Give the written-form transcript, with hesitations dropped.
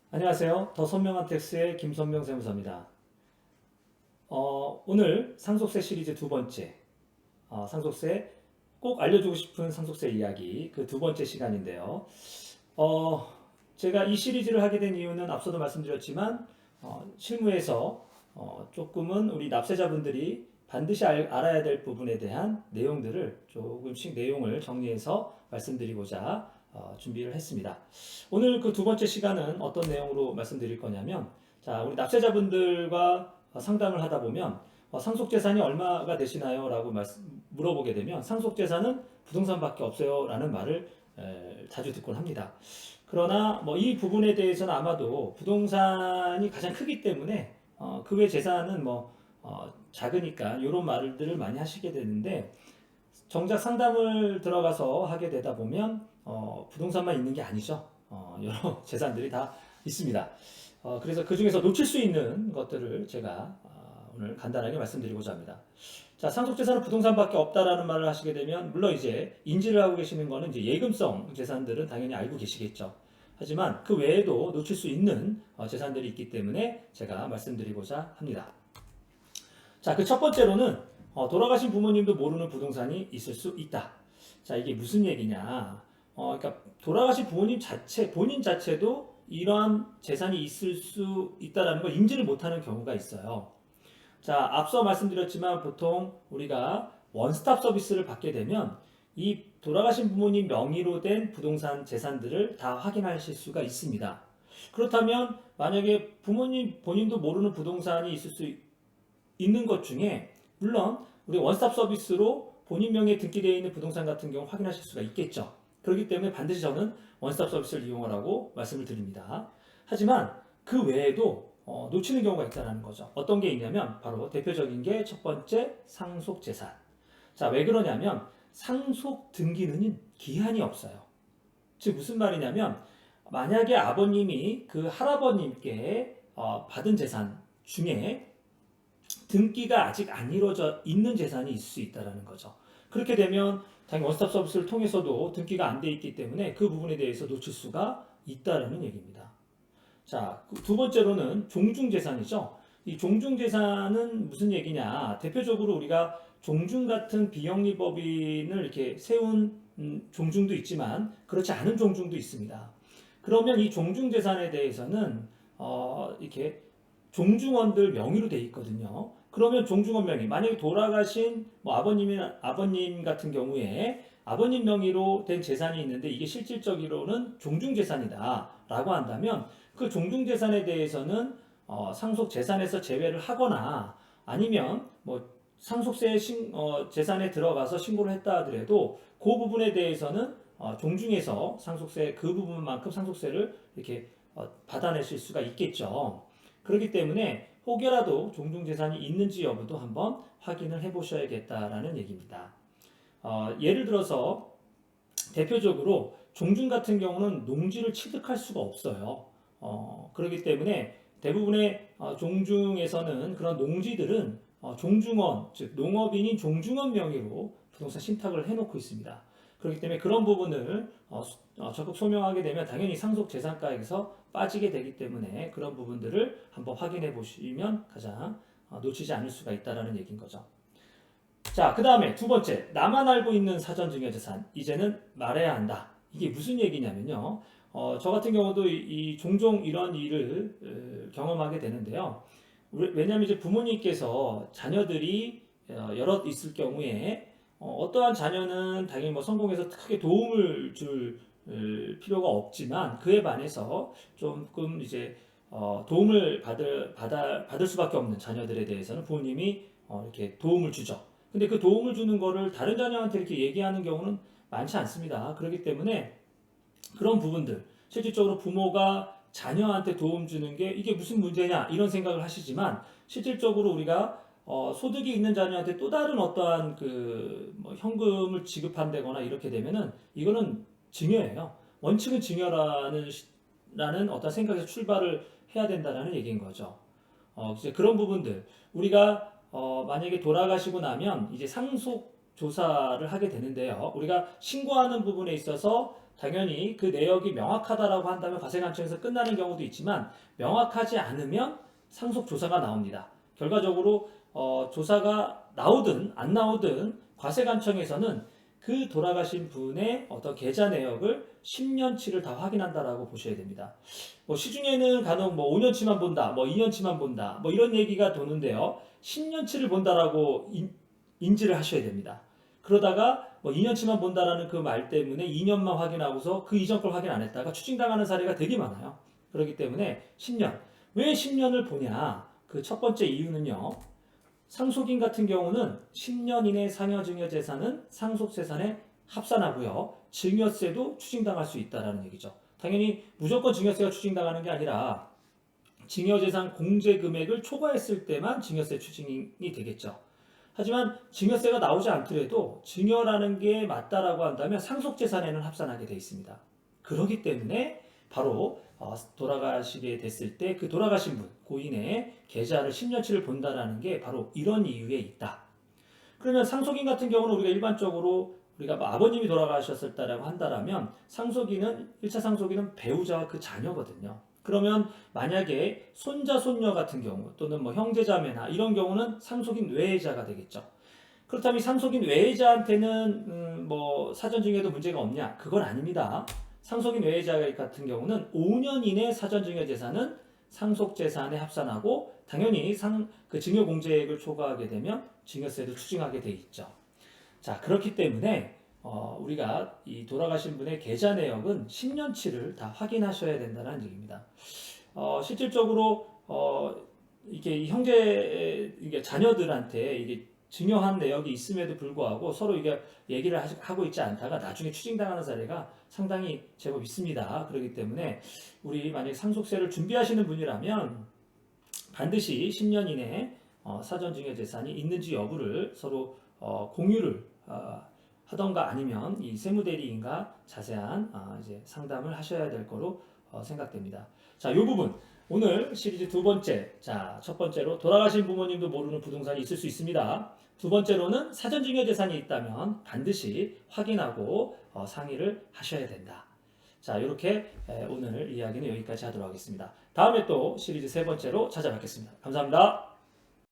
안녕하세요. 더 선명한 텍스의 김선명 세무사입니다. 오늘 상속세 시리즈 두 번째, 상속세 꼭 알려주고 싶은 상속세 이야기 그 두 번째 시간인데요. 어, 제가 이 시리즈를 하게 된 이유는 앞서도 말씀드렸지만 실무에서 조금은 우리 납세자분들이 반드시 알아야 될 부분에 대한 내용들을 조금씩 내용을 정리해서 말씀드리고자 준비를 했습니다. 오늘 그 두 번째 시간은 어떤 내용으로 말씀드릴 거냐면, 자, 우리 납세자분들과 상담을 하다 보면 상속재산이 얼마가 되시나요? 라고 물어보게 되면 상속재산은 부동산밖에 없어요. 라는 말을 자주 듣곤 합니다. 그러나 뭐 이 부분에 대해서는 아마도 부동산이 가장 크기 때문에 그 외 재산은 작으니까 이런 말들을 많이 하시게 되는데, 정작 상담을 들어가서 하게 되다 보면 부동산만 있는 게 아니죠. 여러 재산들이 다 있습니다. 그래서 그 중에서 놓칠 수 있는 것들을 제가 오늘 간단하게 말씀드리고자 합니다. 자, 상속재산은 부동산밖에 없다라는 말을 하시게 되면, 물론 이제 인지를 하고 계시는 거는 이제 예금성 재산들은 당연히 알고 계시겠죠. 하지만 그 외에도 놓칠 수 있는 재산들이 있기 때문에 제가 말씀드리고자 합니다. 자, 그 첫 번째로는 돌아가신 부모님도 모르는 부동산이 있을 수 있다. 자, 이게 무슨 얘기냐? 그러니까 돌아가신 부모님 자체, 본인 자체도 이러한 재산이 있을 수 있다라는 걸 인지를 못하는 경우가 있어요. 자, 앞서 말씀드렸지만 보통 우리가 원스톱 서비스를 받게 되면 이 돌아가신 부모님 명의로 된 부동산 재산들을 다 확인하실 수가 있습니다. 그렇다면 만약에 부모님 본인도 모르는 부동산이 있을 수 있는 것 중에, 물론 우리 원스톱 서비스로 본인 명의에 등기되어 있는 부동산 같은 경우 확인하실 수가 있겠죠. 그렇기 때문에 반드시 저는 원스톱 서비스를 이용하라고 말씀을 드립니다. 하지만 그 외에도 놓치는 경우가 있다는 거죠. 어떤 게 있냐면 바로 대표적인 게 첫 번째 상속재산. 자, 왜 그러냐면 상속 등기는 기한이 없어요. 즉 무슨 말이냐면, 만약에 아버님이 그 할아버님께 받은 재산 중에 등기가 아직 안 이루어져 있는 재산이 있을 수 있다는 거죠. 그렇게 되면 당연히 원스톱 서비스를 통해서도 등기가 안 돼 있기 때문에 그 부분에 대해서 놓칠 수가 있다는 얘기입니다. 자, 두 번째로는 종중재산이죠. 이 종중재산은 무슨 얘기냐? 대표적으로 우리가 종중 같은 비영리법인을 이렇게 세운 종중도 있지만 그렇지 않은 종중도 있습니다. 그러면 이 종중재산에 대해서는 이렇게 종중원들 명의로 돼 있거든요. 그러면 종중원 명의, 만약에 돌아가신 아버님 같은 경우에 아버님 명의로 된 재산이 있는데 이게 실질적으로는 종중재산이다라고 한다면 그 종중재산에 대해서는 상속 재산에서 제외를 하거나, 아니면 상속세 재산에 들어가서 신고를 했다 하더라도 그 부분에 대해서는 종중에서 상속세 그 부분만큼 상속세를 이렇게 받아내실 수가 있겠죠. 그렇기 때문에 혹여라도 종중재산이 있는지 여부도 한번 확인을 해보셔야겠다라는 얘기입니다. 예를 들어서 대표적으로 종중 같은 경우는 농지를 취득할 수가 없어요. 그렇기 때문에 대부분의 종중에서는 그런 농지들은 종중원, 즉 농업인인 종중원 명의로 부동산 신탁을 해놓고 있습니다. 그렇기 때문에 그런 부분을 적극 소명하게 되면 당연히 상속 재산가액에서 빠지게 되기 때문에 그런 부분들을 한번 확인해 보시면 가장 놓치지 않을 수가 있다는 얘기인 거죠. 자, 그 다음에 두 번째, 나만 알고 있는 사전증여재산, 이제는 말해야 한다. 이게 무슨 얘기냐면요. 저 같은 경우도 종종 이런 일을 경험하게 되는데요. 왜냐하면 이제 부모님께서 자녀들이 여럿 있을 경우에 어떠한 자녀는 당연히 성공해서 크게 도움을 줄 필요가 없지만, 그에 반해서 조금 이제 도움을 받을 수밖에 없는 자녀들에 대해서는 부모님이 이렇게 도움을 주죠. 근데 그 도움을 주는 거를 다른 자녀한테 이렇게 얘기하는 경우는 많지 않습니다. 그렇기 때문에 그런 부분들, 실질적으로 부모가 자녀한테 도움 주는 게 이게 무슨 문제냐 이런 생각을 하시지만, 실질적으로 우리가 소득이 있는 자녀한테 또 다른 어떠한 현금을 지급한다거나 이렇게 되면은 이거는 증여예요. 원칙은 증여라는 어떤 생각에서 출발을 해야 된다라는 얘기인 거죠. 이제 그런 부분들 우리가 만약에 돌아가시고 나면 이제 상속 조사를 하게 되는데요. 우리가 신고하는 부분에 있어서 당연히 그 내역이 명확하다라고 한다면 과세관청에서 끝나는 경우도 있지만 명확하지 않으면 상속조사가 나옵니다. 결과적으로 조사가 나오든 안 나오든 과세관청에서는 그 돌아가신 분의 어떤 계좌 내역을 10년치를 다 확인한다라고 보셔야 됩니다. 뭐 시중에는 간혹 뭐 5년치만 본다, 뭐 2년치만 본다, 뭐 이런 얘기가 도는데요. 10년치를 본다라고 인지를 하셔야 됩니다. 그러다가 뭐 2년치만 본다라는 그 말 때문에 2년만 확인하고서 그 이전 걸 확인 안 했다가 추징당하는 사례가 되게 많아요. 그렇기 때문에 10년. 왜 10년을 보냐? 그 첫 번째 이유는요. 상속인 같은 경우는 10년 이내 상여증여재산은 상속재산에 합산하고요. 증여세도 추징당할 수 있다라는 얘기죠. 당연히 무조건 증여세가 추징당하는 게 아니라 증여재산 공제 금액을 초과했을 때만 증여세 추징이 되겠죠. 하지만 증여세가 나오지 않더라도 증여라는 게 맞다라고 한다면 상속재산에는 합산하게 돼 있습니다. 그렇기 때문에 바로 돌아가시게 됐을 때 그 돌아가신 분, 고인의 계좌를 10년치를 본다라는 게 바로 이런 이유에 있다. 그러면 상속인 같은 경우는 우리가 일반적으로 우리가 뭐 아버님이 돌아가셨다라고 한다라면 상속인은 1차 상속인은 배우자와 그 자녀거든요. 그러면 만약에 손자, 손녀 같은 경우 또는 뭐 형제자매나 이런 경우는 상속인 외자가 되겠죠. 그렇다면 상속인 외자한테는 뭐 사전증여도 문제가 없냐? 그건 아닙니다. 상속인 외자 같은 경우는 5년 이내 사전증여 재산은 상속재산에 합산하고 당연히 그 증여공제액을 초과하게 되면 증여세도 추징하게 돼 있죠. 자, 그렇기 때문에 우리가 이 돌아가신 분의 계좌 내역은 10년치를 다 확인하셔야 된다는 얘기입니다. 실질적으로 이게 이게 자녀들한테 이게 증여한 내역이 있음에도 불구하고 서로 이게 얘기를 하고 있지 않다가 나중에 추징당하는 사례가 상당히 제법 있습니다. 그렇기 때문에 우리 만약 상속세를 준비하시는 분이라면 반드시 10년 이내에 사전증여 재산이 있는지 여부를 서로 공유를 하던가 아니면 이 세무대리인과 자세한 이제 상담을 하셔야 될 거로 생각됩니다. 자, 이 부분 오늘 시리즈 두 번째. 자, 첫 번째로 돌아가신 부모님도 모르는 부동산이 있을 수 있습니다. 두 번째로는 사전증여 재산이 있다면 반드시 확인하고 상의를 하셔야 된다. 자, 이렇게 오늘 이야기는 여기까지 하도록 하겠습니다. 다음에 또 시리즈 세 번째로 찾아뵙겠습니다. 감사합니다.